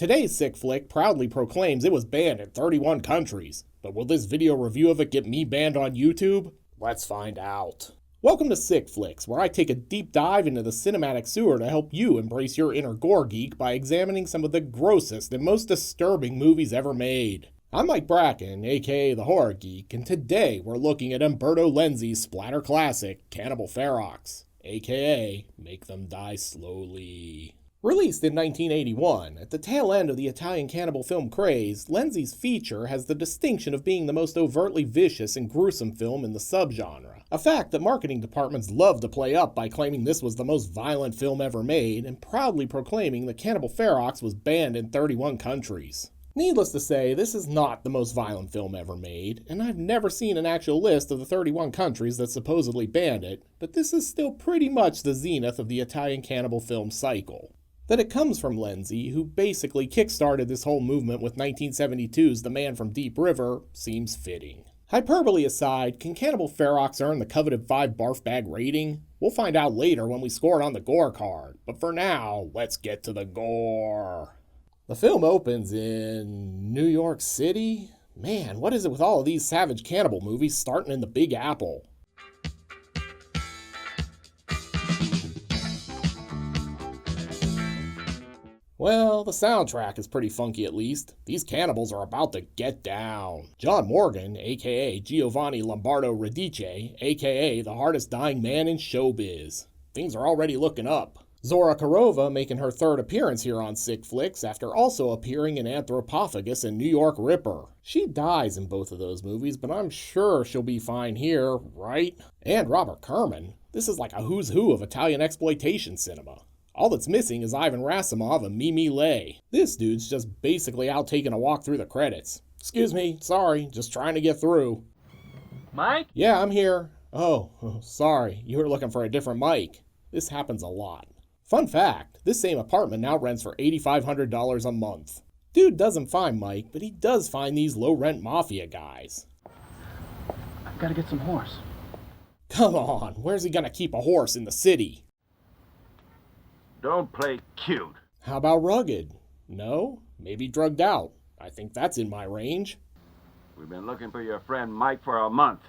Today's sick flick proudly proclaims it was banned in 31 countries, but will this video review of it get me banned on YouTube? Let's find out. Welcome to Sick Flicks, where I take a deep dive into the cinematic sewer to help you embrace your inner gore geek by examining some of the grossest and most disturbing movies ever made. I'm Mike Bracken, aka The Horror Geek, and today we're looking at Umberto Lenzi's splatter classic, Cannibal Ferox, aka Make Them Die Slowly. Released in 1981, at the tail end of the Italian cannibal film craze, Lenzi's feature has the distinction of being the most overtly vicious and gruesome film in the subgenre, a fact that marketing departments love to play up by claiming this was the most violent film ever made and proudly proclaiming that Cannibal Ferox was banned in 31 countries. Needless to say, this is not the most violent film ever made, and I've never seen an actual list of the 31 countries that supposedly banned it, but this is still pretty much the zenith of the Italian cannibal film cycle. That it comes from Lenzi, who basically kickstarted this whole movement with 1972's The Man from Deep River, seems fitting. Hyperbole aside, can Cannibal Ferox earn the coveted 5 barf bag rating? We'll find out later when we score it on the Gore card, but for now, let's get to the gore. The film opens in New York City? Man, what is it with all of these savage cannibal movies starting in the Big Apple? Well, the soundtrack is pretty funky at least. These cannibals are about to get down. John Morghen, aka Giovanni Lombardo Radice, aka the hardest dying man in showbiz. Things are already looking up. Zora Kerova making her third appearance here on Sick Flicks after also appearing in Anthropophagus and New York Ripper. She dies in both of those movies, but I'm sure she'll be fine here, right? And Robert Kerman. This is like a who's who of Italian exploitation cinema. All that's missing is Ivan Rasimov and Mimi Lay. This dude's just basically out taking a walk through the credits. Excuse me, sorry, just trying to get through. Mike? Yeah, I'm here. Oh, sorry, you were looking for a different mic. This happens a lot. Fun fact, this same apartment now rents for $8,500 a month. Dude doesn't find Mike, but he does find these low-rent mafia guys. I've got to get some horse. Come on, where's he gonna keep a horse in the city? Don't play cute. How about rugged? No? Maybe drugged out. I think that's in my range. We've been looking for your friend Mike for a month.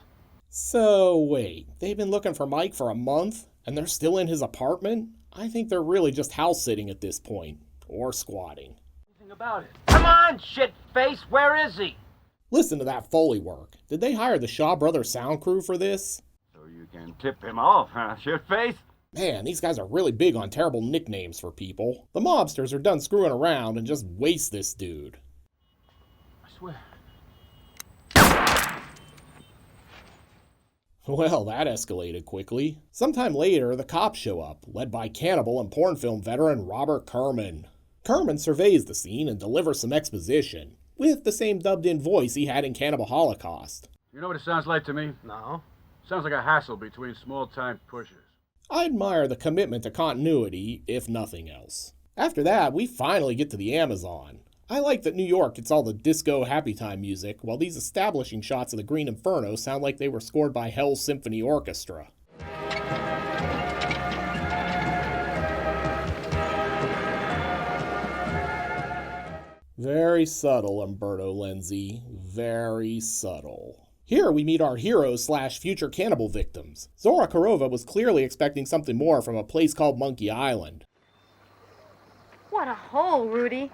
So, wait, they've been looking for Mike for a month, and they're still in his apartment? I think they're really just house-sitting at this point. Or squatting. Anything about it? Come on, shit-face, where is he? Listen to that Foley work. Did they hire the Shaw Brothers sound crew for this? So you can tip him off, huh, shit-face? Man, these guys are really big on terrible nicknames for people. The mobsters are done screwing around and just waste this dude. I swear. Well, that escalated quickly. Sometime later, the cops show up, led by cannibal and porn film veteran Robert Kerman. Kerman surveys the scene and delivers some exposition, with the same dubbed-in voice he had in Cannibal Holocaust. You know what it sounds like to me? No. Sounds like a hassle between small-time pushers. I admire the commitment to continuity, if nothing else. After that, we finally get to the Amazon. I like that New York gets all the disco happy time music, while these establishing shots of the Green Inferno sound like they were scored by Hell's Symphony Orchestra. Very subtle, Umberto Lenzi. Very subtle. Here we meet our heroes / future cannibal victims. Zora Kerova was clearly expecting something more from a place called Monkey Island. What a hole, Rudy.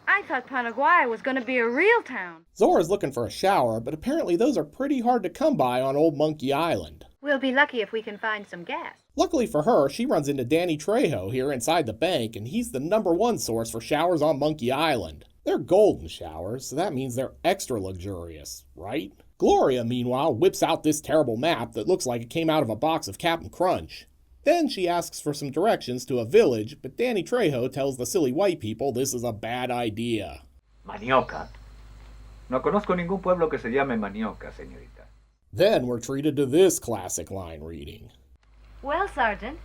I thought Paraguay was going to be a real town. Zora's looking for a shower, but apparently those are pretty hard to come by on old Monkey Island. We'll be lucky if we can find some gas. Luckily for her, she runs into Danny Trejo here inside the bank, and he's the #1 source for showers on Monkey Island. They're golden showers, so that means they're extra luxurious, right? Gloria, meanwhile, whips out this terrible map that looks like it came out of a box of Captain Crunch. Then she asks for some directions to a village, but Danny Trejo tells the silly white people this is a bad idea. Manioca. No conozco ningún pueblo que se llame Manioca, señorita. Then we're treated to this classic line reading. Well, Sergeant,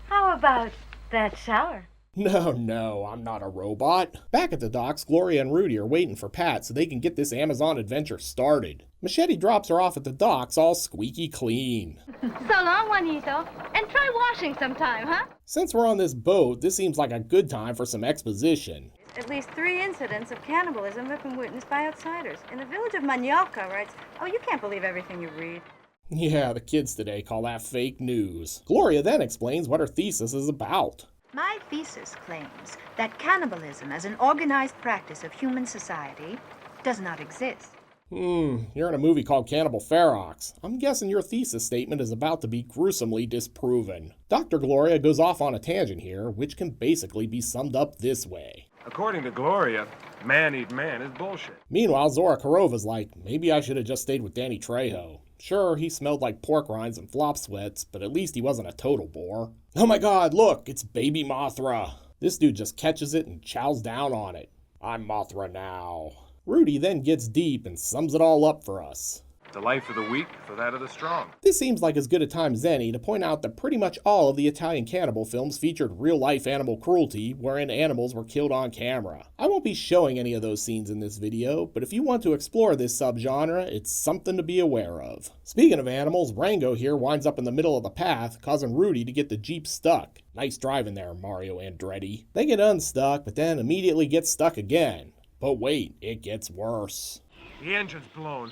how about that shower? No, I'm not a robot. Back at the docks, Gloria and Rudy are waiting for Pat so they can get this Amazon adventure started. Machete drops her off at the docks all squeaky clean. So long, Juanito. And try washing sometime, huh? Since we're on this boat, this seems like a good time for some exposition. At least 3 incidents of cannibalism have been witnessed by outsiders. In the village of Manioca writes, oh, you can't believe everything you read. Yeah, the kids today call that fake news. Gloria then explains what her thesis is about. My thesis claims that cannibalism as an organized practice of human society does not exist. You're in a movie called Cannibal Ferox. I'm guessing your thesis statement is about to be gruesomely disproven. Dr. Gloria goes off on a tangent here, which can basically be summed up this way. According to Gloria, man eat man is bullshit. Meanwhile, Zora Kerova's like, maybe I should have just stayed with Danny Trejo. Sure, he smelled like pork rinds and flop sweats, but at least he wasn't a total bore. Oh my god, look, it's baby Mothra. This dude just catches it and chows down on it. I'm Mothra now. Rudy then gets deep and sums it all up for us. The life of the weak for that of the strong. This seems like as good a time as any to point out that pretty much all of the Italian cannibal films featured real-life animal cruelty, wherein animals were killed on camera. I won't be showing any of those scenes in this video, but if you want to explore this subgenre, it's something to be aware of. Speaking of animals, Rango here winds up in the middle of the path, causing Rudy to get the Jeep stuck. Nice driving there, Mario Andretti. They get unstuck, but then immediately get stuck again. But wait, it gets worse. The engine's blown.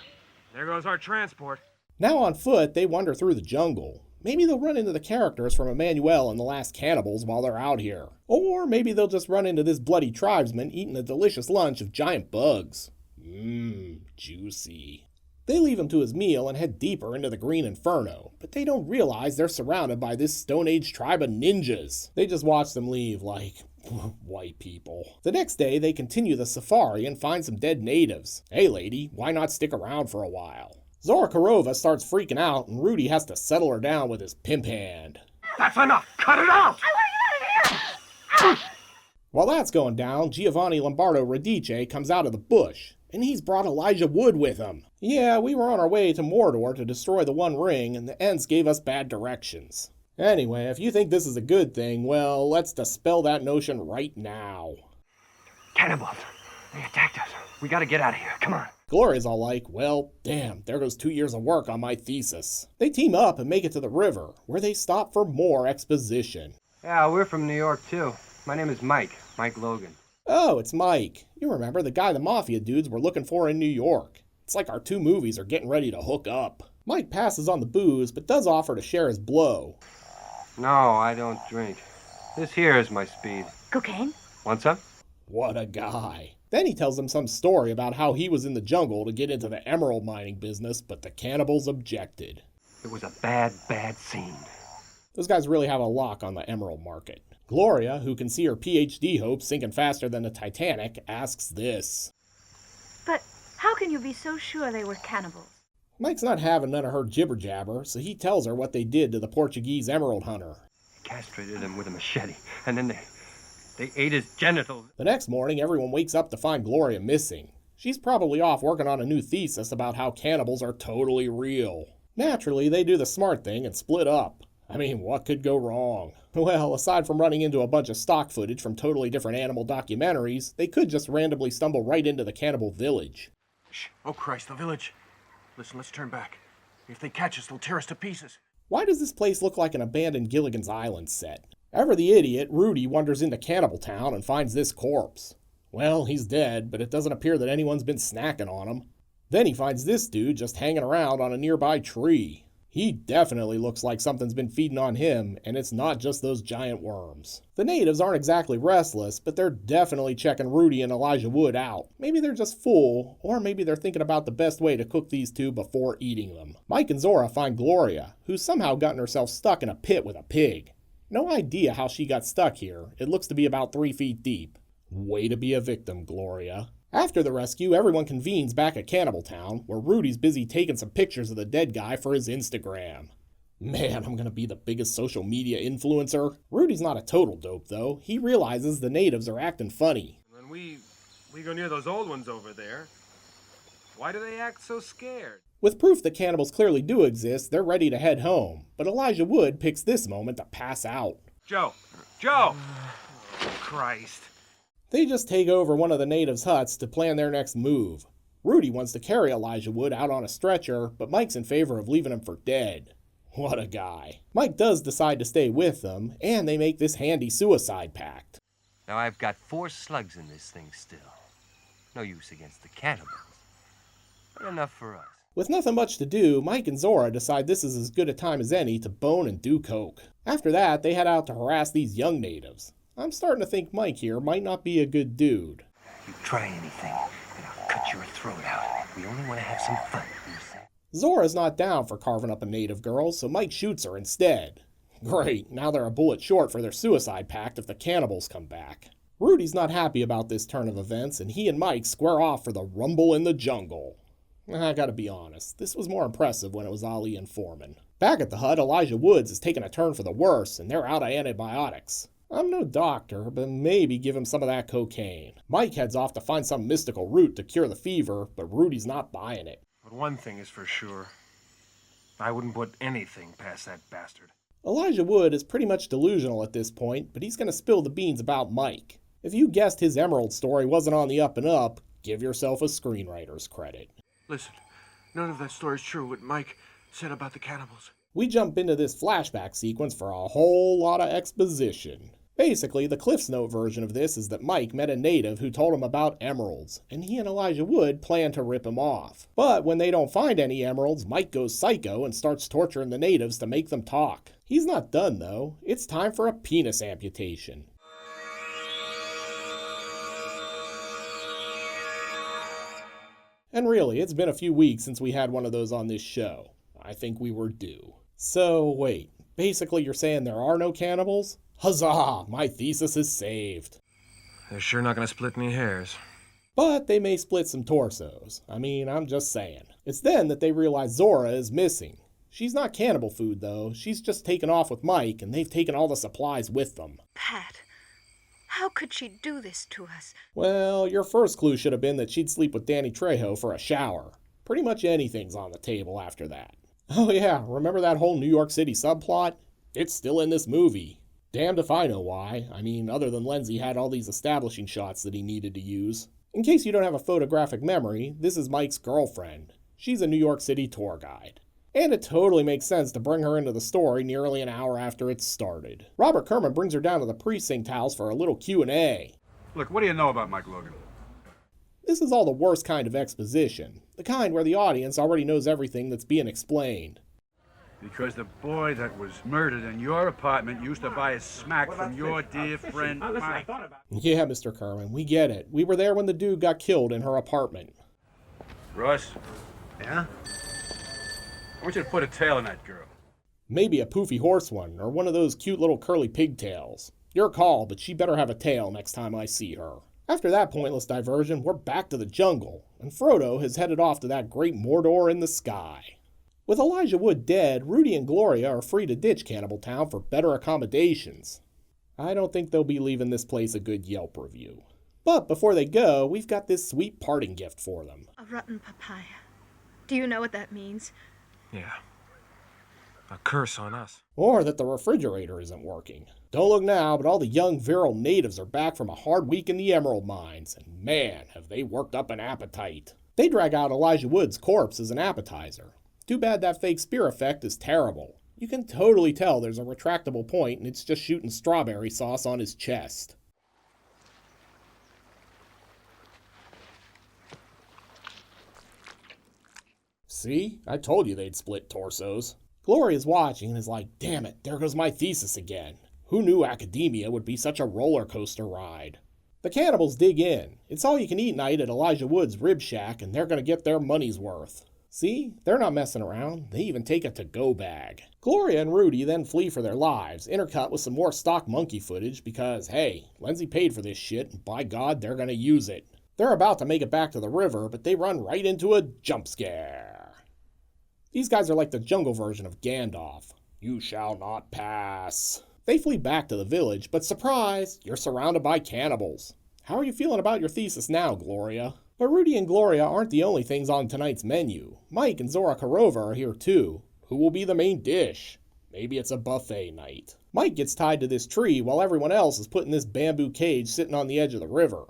There goes our transport. Now on foot, they wander through the jungle. Maybe they'll run into the characters from Emmanuel and the Last Cannibals while they're out here. Or maybe they'll just run into this bloody tribesman eating a delicious lunch of giant bugs. Juicy. They leave him to his meal and head deeper into the Green Inferno, but they don't realize they're surrounded by this Stone Age tribe of ninjas. They just watch them leave like white people. The next day, they continue the safari and find some dead natives. Hey lady, why not stick around for a while? Zora Kerova starts freaking out and Rudy has to settle her down with his pimp hand. That's enough! Cut it out! While that's going down, Giovanni Lombardo Radice comes out of the bush, and he's brought Elijah Wood with him. Yeah, we were on our way to Mordor to destroy the One Ring, and the Ents gave us bad directions. Anyway, if you think this is a good thing, well, let's dispel that notion right now. Cannibals. They attacked us. We gotta get out of here. Come on. Gloria's all like, well, damn, there goes 2 years of work on my thesis. They team up and make it to the river, where they stop for more exposition. Yeah, we're from New York, too. My name is Mike Logan. Oh, it's Mike. You remember the guy the Mafia dudes were looking for in New York. It's like our 2 movies are getting ready to hook up. Mike passes on the booze, but does offer to share his blow. No, I don't drink. This here is my speed. Cocaine? Want some? What a guy. Then he tells them some story about how he was in the jungle to get into the emerald mining business, but the cannibals objected. It was a bad scene. Those guys really have a lock on the emerald market. Gloria, who can see her PhD hopes sinking faster than the Titanic, asks this. But how can you be so sure they were cannibals? Mike's not having none of her jibber-jabber, so he tells her what they did to the Portuguese emerald hunter. They castrated him with a machete, and then they ate his genitals. The next morning, everyone wakes up to find Gloria missing. She's probably off working on a new thesis about how cannibals are totally real. Naturally, they do the smart thing and split up. I mean, what could go wrong? Well, aside from running into a bunch of stock footage from totally different animal documentaries, they could just randomly stumble right into the cannibal village. Shh. Oh, Christ, the village. Listen, let's turn back. If they catch us, they'll tear us to pieces. Why does this place look like an abandoned Gilligan's Island set? Ever the idiot, Rudy wanders into Cannibal Town and finds this corpse. Well, he's dead, but it doesn't appear that anyone's been snacking on him. Then he finds this dude just hanging around on a nearby tree. He definitely looks like something's been feeding on him, and it's not just those giant worms. The natives aren't exactly restless, but they're definitely checking Rudy and Elijah Wood out. Maybe they're just full, or maybe they're thinking about the best way to cook these 2 before eating them. Mike and Zora find Gloria, who's somehow gotten herself stuck in a pit with a pig. No idea how she got stuck here. It looks to be about 3 feet deep. Way to be a victim, Gloria. After the rescue, everyone convenes back at Cannibal Town, where Rudy's busy taking some pictures of the dead guy for his Instagram. Man, I'm gonna be the biggest social media influencer. Rudy's not a total dope, though. He realizes the natives are acting funny. When we go near those old ones over there, why do they act so scared? With proof that cannibals clearly do exist, they're ready to head home, but Elijah Wood picks this moment to pass out. Joe! Oh, Christ. They just take over one of the natives' huts to plan their next move. Rudy wants to carry Elijah Wood out on a stretcher, but Mike's in favor of leaving him for dead. What a guy. Mike does decide to stay with them, and they make this handy suicide pact. Now, I've got 4 slugs in this thing still. No use against the cannibals, but enough for us. With nothing much to do, Mike and Zora decide this is as good a time as any to bone and do coke. After that, they head out to harass these young natives. I'm starting to think Mike here might not be a good dude. You try anything, and I'll cut your throat out. We only want to have some fun, you see? Zora's not down for carving up a native girl, so Mike shoots her instead. Great, now they're a bullet short for their suicide pact if the cannibals come back. Rudy's not happy about this turn of events, and he and Mike square off for the rumble in the jungle. I gotta be honest, this was more impressive when it was Ali and Foreman. Back at the hut, Elijah Woods is taking a turn for the worse, and they're out of antibiotics. I'm no doctor, but maybe give him some of that cocaine. Mike heads off to find some mystical root to cure the fever, but Rudy's not buying it. But one thing is for sure. I wouldn't put anything past that bastard. Elijah Wood is pretty much delusional at this point, but he's going to spill the beans about Mike. If you guessed his Emerald story wasn't on the up and up, give yourself a screenwriter's credit. Listen, none of that story's true, what Mike said about the cannibals. We jump into this flashback sequence for a whole lot of exposition. Basically, the Cliff's Note version of this is that Mike met a native who told him about emeralds, and he and Elijah Wood plan to rip him off. But when they don't find any emeralds, Mike goes psycho and starts torturing the natives to make them talk. He's not done though. It's time for a penis amputation. And really, it's been a few weeks since we had one of those on this show. I think we were due. So, wait. Basically, you're saying there are no cannibals? Huzzah! My thesis is saved. They're sure not gonna split any hairs. But they may split some torsos. I mean, I'm just saying. It's then that they realize Zora is missing. She's not cannibal food, though. She's just taken off with Mike, and they've taken all the supplies with them. Pat, how could she do this to us? Well, your first clue should have been that she'd sleep with Danny Trejo for a shower. Pretty much anything's on the table after that. Oh yeah, remember that whole New York City subplot? It's still in this movie. Damned if I know why. I mean, other than Lenzi had all these establishing shots that he needed to use. In case you don't have a photographic memory, this is Mike's girlfriend. She's a New York City tour guide. And it totally makes sense to bring her into the story nearly an hour after it started. Robert Kerman brings her down to the precinct house for a little Q&A. Look, what do you know about Mike Logan? This is all the worst kind of exposition. The kind where the audience already knows everything that's being explained. Because the boy that was murdered in your apartment used to buy a smack from your dear friend Mike. Yeah, Mr. Kerman, we get it. We were there when the dude got killed in her apartment. Russ? Yeah? I want you to put a tail in that girl. Maybe a poofy horse one, or one of those cute little curly pigtails. Your call, but she better have a tail next time I see her. After that pointless diversion, we're back to the jungle, and Frodo has headed off to that great Mordor in the sky. With Elijah Wood dead, Rudy and Gloria are free to ditch Cannibal Town for better accommodations. I don't think they'll be leaving this place a good Yelp review. But before they go, we've got this sweet parting gift for them. A rotten papaya. Do you know what that means? Yeah. A curse on us. Or that the refrigerator isn't working. Don't look now, but all the young virile natives are back from a hard week in the emerald mines, and man, have they worked up an appetite. They drag out Elijah Wood's corpse as an appetizer. Too bad that fake spear effect is terrible. You can totally tell there's a retractable point and it's just shooting strawberry sauce on his chest. See? I told you they'd split torsos. Gloria's watching and is like, damn it, there goes my thesis again. Who knew academia would be such a roller coaster ride? The cannibals dig in. It's all you can eat night at Elijah Wood's rib shack and they're gonna get their money's worth. See? They're not messing around. They even take a to-go bag. Gloria and Rudy then flee for their lives, intercut with some more stock monkey footage because, hey, Lenzi paid for this shit and by God, they're gonna use it. They're about to make it back to the river, but they run right into a jump scare. These guys are like the jungle version of Gandalf. You shall not pass. They flee back to the village, but surprise, you're surrounded by cannibals. How are you feeling about your thesis now, Gloria? But Rudy and Gloria aren't the only things on tonight's menu. Mike and Zora Kerova are here too. Who will be the main dish? Maybe it's a buffet night. Mike gets tied to this tree while everyone else is put in this bamboo cage sitting on the edge of the river.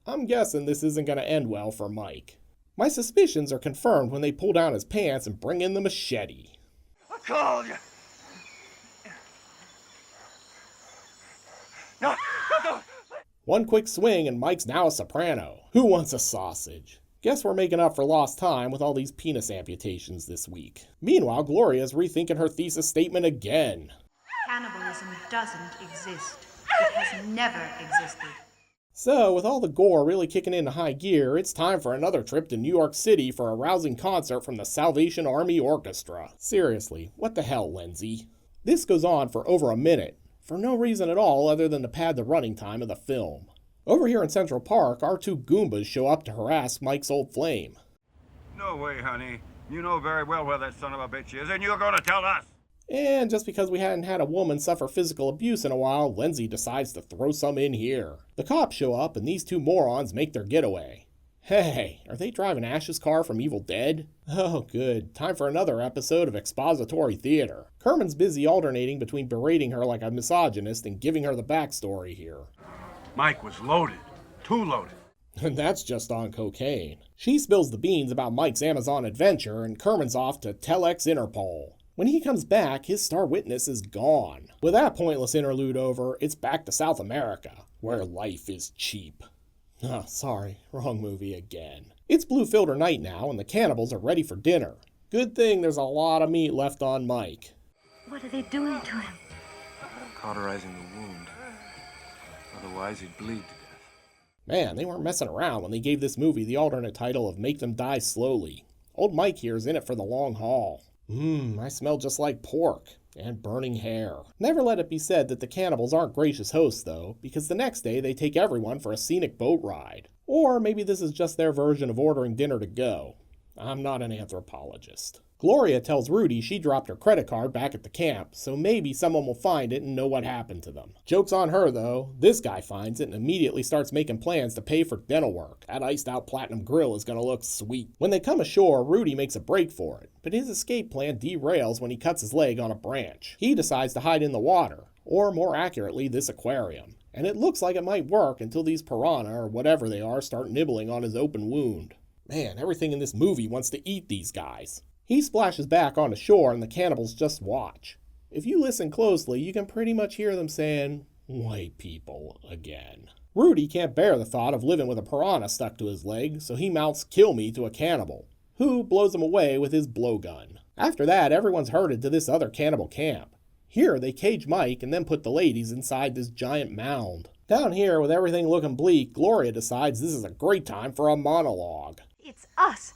I'm guessing this isn't going to end well for Mike. My suspicions are confirmed when they pull down his pants and bring in the machete. I called you. No, no. One quick swing and Mike's now a soprano. Who wants a sausage? Guess we're making up for lost time with all these penis amputations this week. Meanwhile, Gloria's rethinking her thesis statement again. Cannibalism doesn't exist. It has never existed. So, with all the gore really kicking into high gear, it's time for another trip to New York City for a rousing concert from the Salvation Army Orchestra. Seriously, what the hell, Lenzi? This goes on for over a minute, for no reason at all other than to pad the running time of the film. Over here in Central Park, our two Goombas show up to harass Mike's old flame. No way, honey. You know very well where that son of a bitch is, and you're gonna tell us! And just because we hadn't had a woman suffer physical abuse in a while, Lenzi decides to throw some in here. The cops show up and these two morons make their getaway. Hey, are they driving Ash's car from Evil Dead? Oh good, time for another episode of expository theater. Kerman's busy alternating between berating her like a misogynist and giving her the backstory here. Mike was loaded. Too loaded. And that's just on cocaine. She spills the beans about Mike's Amazon adventure and Kerman's off to telex Interpol. When he comes back, his star witness is gone. With that pointless interlude over, it's back to South America, where life is cheap. Oh, sorry, wrong movie again. It's Blue Filter night now, and the cannibals are ready for dinner. Good thing there's a lot of meat left on Mike. What are they doing to him? Cauterizing the wound. Otherwise, he'd bleed to death. Man, they weren't messing around when they gave this movie the alternate title of Make Them Die Slowly. Old Mike here is in it for the long haul. I smell just like pork and burning hair. Never let it be said that the cannibals aren't gracious hosts, though, because the next day they take everyone for a scenic boat ride. Or maybe this is just their version of ordering dinner to go. I'm not an anthropologist. Gloria tells Rudy she dropped her credit card back at the camp, so maybe someone will find it and know what happened to them. Joke's on her, though. This guy finds it and immediately starts making plans to pay for dental work. That iced-out platinum grill is going to look sweet. When they come ashore, Rudy makes a break for it, but his escape plan derails when he cuts his leg on a branch. He decides to hide in the water, or more accurately, this aquarium. And it looks like it might work until these piranha, or whatever they are, start nibbling on his open wound. Man, everything in this movie wants to eat these guys. He splashes back onto shore and the cannibals just watch. If you listen closely, you can pretty much hear them saying, "White people again." Rudy can't bear the thought of living with a piranha stuck to his leg, so he mouths "kill me" to a cannibal, who blows him away with his blowgun. After that, everyone's herded to this other cannibal camp. Here, they cage Mike and then put the ladies inside this giant mound. Down here, with everything looking bleak, Gloria decides this is a great time for a monologue. It's us,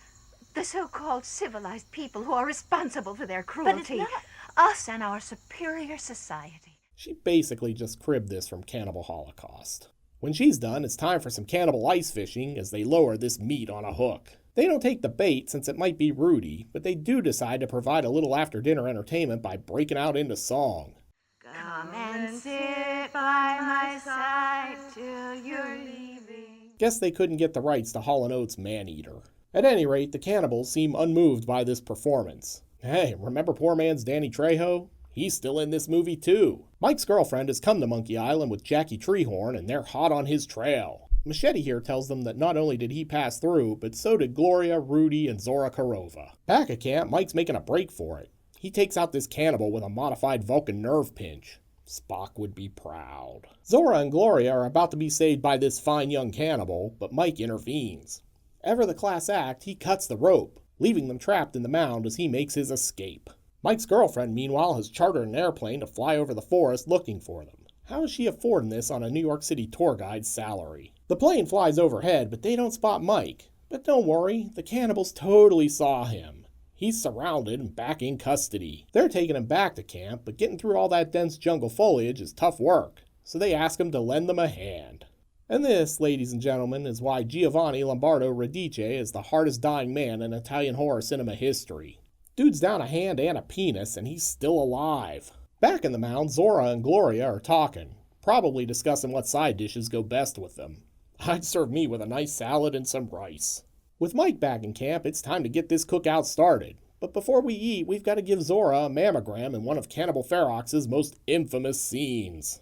the so-called civilized people who are responsible for their cruelty. But it's Us and our superior society. She basically just cribbed this from Cannibal Holocaust. When she's done, it's time for some cannibal ice fishing as they lower this meat on a hook. They don't take the bait since it might be Rudy, but they do decide to provide a little after-dinner entertainment by breaking out into song. Come and sit by my side till you're leaving. Guess they couldn't get the rights to Hall & Oates' Man-Eater. At any rate, the cannibals seem unmoved by this performance. Hey, remember poor man's Danny Trejo? He's still in this movie too. Mike's girlfriend has come to Monkey Island with Jackie Treehorn and they're hot on his trail. Machete here tells them that not only did he pass through, but so did Gloria, Rudy, and Zora Kerova. Back at camp, Mike's making a break for it. He takes out this cannibal with a modified Vulcan nerve pinch. Spock would be proud. Zora and Gloria are about to be saved by this fine young cannibal, but Mike intervenes. Ever the class act, he cuts the rope, leaving them trapped in the mound as he makes his escape. Mike's girlfriend, meanwhile, has chartered an airplane to fly over the forest looking for them. How is she affording this on a New York City tour guide's salary? The plane flies overhead, but they don't spot Mike. But don't worry, the cannibals totally saw him. He's surrounded and back in custody. They're taking him back to camp, but getting through all that dense jungle foliage is tough work, so they ask him to lend them a hand. And this, ladies and gentlemen, is why Giovanni Lombardo Radice is the hardest dying man in Italian horror cinema history. Dude's down a hand and a penis, and he's still alive. Back in the mound, Zora and Gloria are talking, probably discussing what side dishes go best with them. I'd serve me with a nice salad and some rice. With Mike back in camp, it's time to get this cookout started. But before we eat, we've got to give Zora a mammogram in one of Cannibal Ferox's most infamous scenes.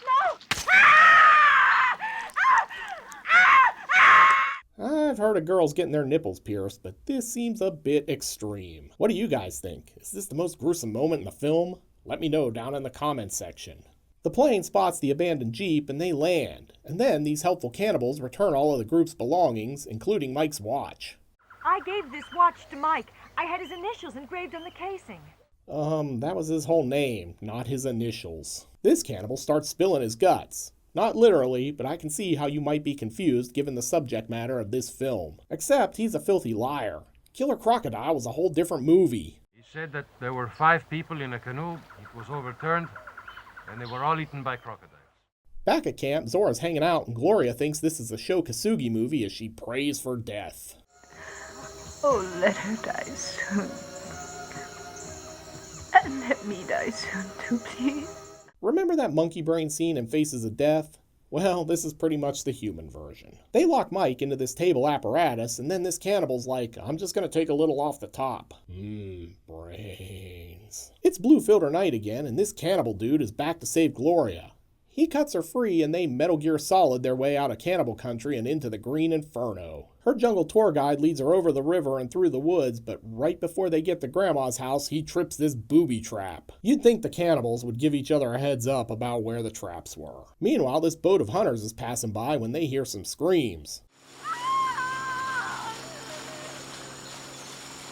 No! I've heard of girls getting their nipples pierced, but this seems a bit extreme. What do you guys think? Is this the most gruesome moment in the film? Let me know down in the comments section. The plane spots the abandoned Jeep and they land, and then these helpful cannibals return all of the group's belongings, including Mike's watch. I gave this watch to Mike. I had his initials engraved on the casing. That was his whole name, not his initials. This cannibal starts spilling his guts. Not literally, but I can see how you might be confused given the subject matter of this film. Except he's a filthy liar. Killer Crocodile was a whole different movie. He said that there were 5 people in a canoe. It was overturned, and they were all eaten by crocodiles. Back at camp, Zora's hanging out and Gloria thinks this is a Sho Kosugi movie as she prays for death. Oh, let her die soon. And let me die soon too, please. Remember that monkey brain scene in Faces of Death? Well, this is pretty much the human version. They lock Mike into this table apparatus, and then this cannibal's like, I'm just gonna take a little off the top. Brains. It's Blue Filter Night again, and this cannibal dude is back to save Gloria. He cuts her free, and they Metal Gear Solid their way out of cannibal country and into the green inferno. Her jungle tour guide leads her over the river and through the woods, but right before they get to Grandma's house, he trips this booby trap. You'd think the cannibals would give each other a heads up about where the traps were. Meanwhile, this boat of hunters is passing by when they hear some screams.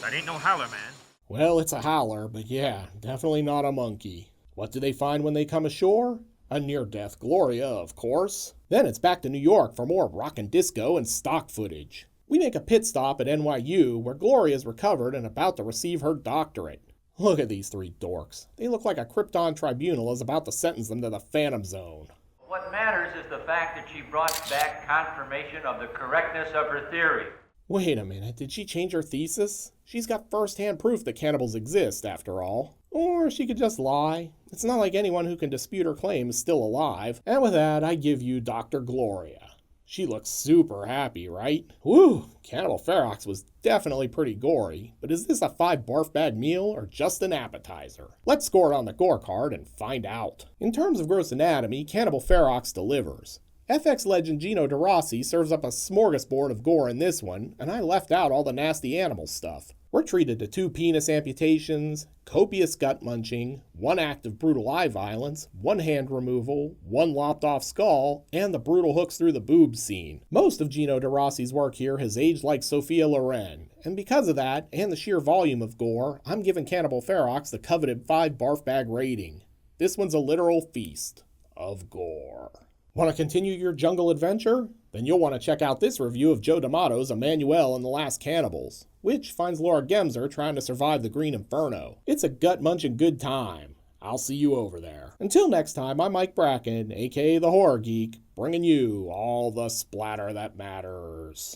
That ain't no howler, man. Well, it's a howler, but yeah, definitely not a monkey. What do they find when they come ashore? A near-death Gloria, of course. Then it's back to New York for more rock and disco and stock footage. We make a pit stop at NYU where Gloria is recovered and about to receive her doctorate. Look at these 3 dorks. They look like a Krypton tribunal is about to sentence them to the Phantom Zone. What matters is the fact that she brought back confirmation of the correctness of her theory. Wait a minute, did she change her thesis? She's got first-hand proof that cannibals exist, after all. Or she could just lie. It's not like anyone who can dispute her claim is still alive. And with that, I give you Dr. Gloria. She looks super happy, right? Woo! Cannibal Ferox was definitely pretty gory, but is this a 5 barf bag meal or just an appetizer? Let's score it on the gore card and find out. In terms of gross anatomy, Cannibal Ferox delivers. FX legend Gino De Rossi serves up a smorgasbord of gore in this one, and I left out all the nasty animal stuff. We're treated to 2 penis amputations, copious gut munching, 1 act of brutal eye violence, 1 hand removal, 1 lopped off skull, and the brutal hooks through the boobs scene. Most of Gino De Rossi's work here has aged like Sophia Loren, and because of that, and the sheer volume of gore, I'm giving Cannibal Ferox the coveted 5 barf bag rating. This one's a literal feast of gore. Want to continue your jungle adventure? Then you'll want to check out this review of Joe D'Amato's Emmanuel and the Last Cannibals, which finds Laura Gemser trying to survive the Green Inferno. It's a gut-munching good time. I'll see you over there. Until next time, I'm Mike Bracken, aka The Horror Geek, bringing you all the splatter that matters.